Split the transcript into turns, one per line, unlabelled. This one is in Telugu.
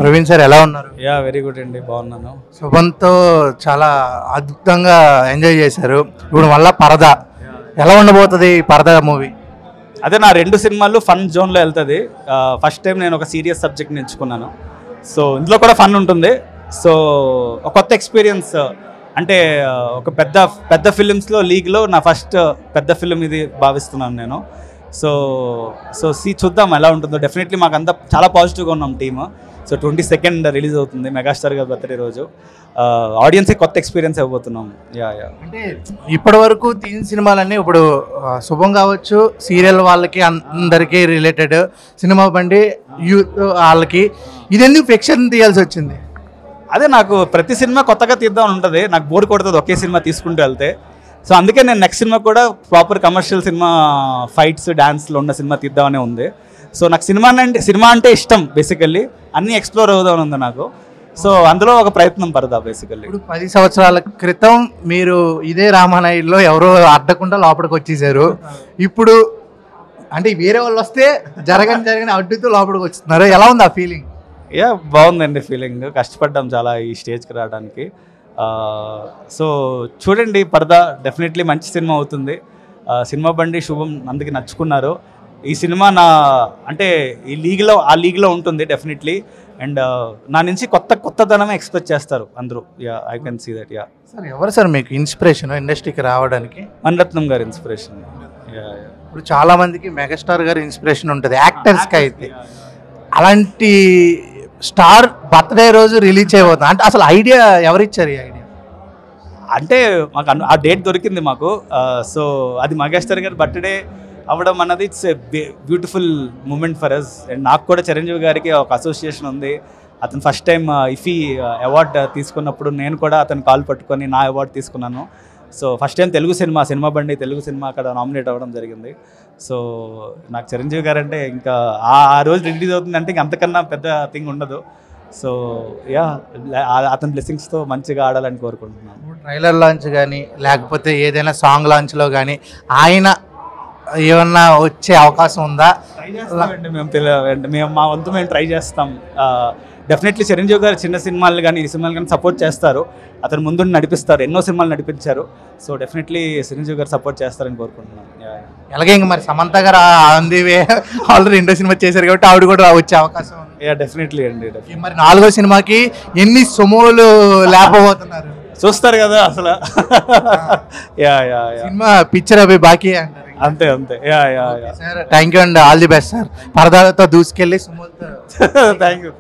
ప్రవీణ్ సార్ ఎలా ఉన్నారు?
వెరీ గుడ్ అండి, బాగున్నాను.
శుభంతో చాలా అద్భుతంగా ఎంజాయ్ చేశారు. ఇప్పుడు మళ్ళీ పరదా ఎలా ఉండబోతుంది ఈ పరదా మూవీ?
అదే నా 2 సినిమాలు ఫన్ జోన్లో వెళ్తుంది. ఫస్ట్ టైం నేను ఒక సీరియస్ సబ్జెక్ట్ని ఎంచుకున్నాను. సో ఇందులో కూడా ఫన్ ఉంటుంది. సో ఒక కొత్త ఎక్స్పీరియన్స్, అంటే ఒక పెద్ద ఫిలిమ్స్లో లీగ్లో నా ఫస్ట్ పెద్ద ఫిలిం ఇది భావిస్తున్నాను నేను. సో చూద్దాం ఎలా ఉంటుందో. డెఫినెట్లీ మాకు అంతా చాలా పాజిటివ్గా ఉన్నాం టీమ్. సో 22nd రిలీజ్ అవుతుంది, మెగాస్టార్ గారి బర్త్డే రోజు. ఆడియన్స్కి కొత్త ఎక్స్పీరియన్స్ అయిపోతున్నాం.
అంటే ఇప్పటి వరకు తీసిన సినిమాలన్నీ ఇప్పుడు శుభం కావచ్చు, సీరియల్ వాళ్ళకి అందరికీ రిలేటెడ్, సినిమా బండి యూత్ వాళ్ళకి, ఇదెందుకు ఫిక్షన్ తీయాల్సి వచ్చింది?
అదే నాకు ప్రతి సినిమా కొత్తగా తీద్దామని ఉంటుంది. నాకు బోర్ కొడుతుంది ఒకే సినిమా తీసుకుంటూ వెళ్తే. సో అందుకే నేను నెక్స్ట్ సినిమా కూడా ప్రాపర్ కమర్షియల్ సినిమా, ఫైట్స్ డాన్స్లో ఉన్న సినిమా తీద్దామనే ఉంది. సో నాకు సినిమా అంటే ఇష్టం. బేసికల్లీ అన్నీ ఎక్స్ప్లోర్ అవుదామని ఉంది నాకు. సో అందులో ఒక ప్రయత్నం పడదా బేసికల్లీ.
ఇప్పుడు 10 సంవత్సరాల క్రితం మీరు ఇదే రామానాయుడులో ఎవరో అడ్డకుండా లోపలికి వచ్చేసారు. ఇప్పుడు అంటే వేరే వాళ్ళు వస్తే జరగని అడ్డుతో లోపలికి వస్తున్నారు. ఎలా ఉంది ఆ ఫీలింగ్?
బాగుందండి ఫీలింగ్. కష్టపడ్డాం చాలా ఈ స్టేజ్కి రావడానికి. సో చూడండి, పరదా డెఫినెట్లీ మంచి సినిమా అవుతుంది. సినిమా బండి శుభం అందుకే నచ్చుకున్నారు. ఈ సినిమా అంటే ఆ లీగ్లో ఉంటుంది డెఫినెట్లీ. అండ్ నా నుంచి కొత్తదనమే ఎక్స్పెక్ట్ చేస్తారు అందరూ. I can see that.
Sir ఎవరు సార్ మీకు ఇన్స్పిరేషన్ ఇండస్ట్రీకి రావడానికి?
మణిరత్నం గారి ఇన్స్పిరేషన్.
ఇప్పుడు చాలా మందికి మెగాస్టార్ గారి ఇన్స్పిరేషన్ ఉంటుంది యాక్టర్స్కి అయితే. అలాంటి స్టార్ బర్త్డే రోజు రిలీజ్ చేయబోతుంది అంటే అసలు ఐడియా ఎవరిచ్చారు? ఈ ఐడియా
అంటే మాకు ఆ డేట్ దొరికింది మాకు. సో అది మెగాస్టార్ గారి బర్త్డే అవ్వడం అన్నది it's a beautiful moment for us. And నాకు కూడా చిరంజీవి గారికి ఒక అసోసియేషన్ ఉంది. అతను ఫస్ట్ టైం ఇఫీ అవార్డ్ తీసుకున్నప్పుడు నేను కూడా అతను కాల్ పట్టుకొని నా అవార్డు తీసుకున్నాను. సో ఫస్ట్ టైం సినిమా బండి తెలుగు సినిమా అక్కడ నామినేట్ అవ్వడం జరిగింది. సో నాకు చిరంజీవి గారు అంటే ఇంకా ఆ రోజు రిలీజ్ అవుతుందంటే ఇంక అంతకన్నా పెద్ద థింగ్ ఉండదు. సో అతని బ్లెస్సింగ్స్తో మంచిగా ఆడాలని కోరుకుంటున్నాను.
ట్రైలర్ లాంచ్ కానీ లేకపోతే ఏదైనా సాంగ్ లాంచ్లో కానీ ఆయన ఏమన్నా వచ్చే అవకాశం ఉందా?
ట్రై చేస్తామండి మేము మా వంతు మేము ట్రై చేస్తాం. డెఫినెట్లీ చిరంజీవి గారు చిన్న సినిమాలు కానీ ఈ సినిమాలు కానీ సపోర్ట్ చేస్తారు. అతను ముందు నడిపిస్తారు, ఎన్నో సినిమాలు నడిపించారు. సో డెఫినెట్లీ చిరంజీవి గారు సపోర్ట్ చేస్తారని కోరుకుంటున్నాను.
అలాగే ఇంక మరి సమంత గారు ఆల్రెడీ 2వ సినిమా చేశారు కాబట్టి ఆవిడ కూడా వచ్చే అవకాశం ఉంది.
డెఫినెట్లీ అండి.
మరి 4వ సినిమాకి ఎన్ని సొమ్ములు లేకపోతున్నారు
చూస్తారు కదా అసలు.
సినిమా పిక్చర్ అవి బాకీ అంటారు.
అంతే.
సార్ థ్యాంక్ యూ అండి, ఆల్ ది బెస్ట్ సార్. పరదాలతో దూసుకెళ్ళి సుమోల్తో
థ్యాంక్ యూ.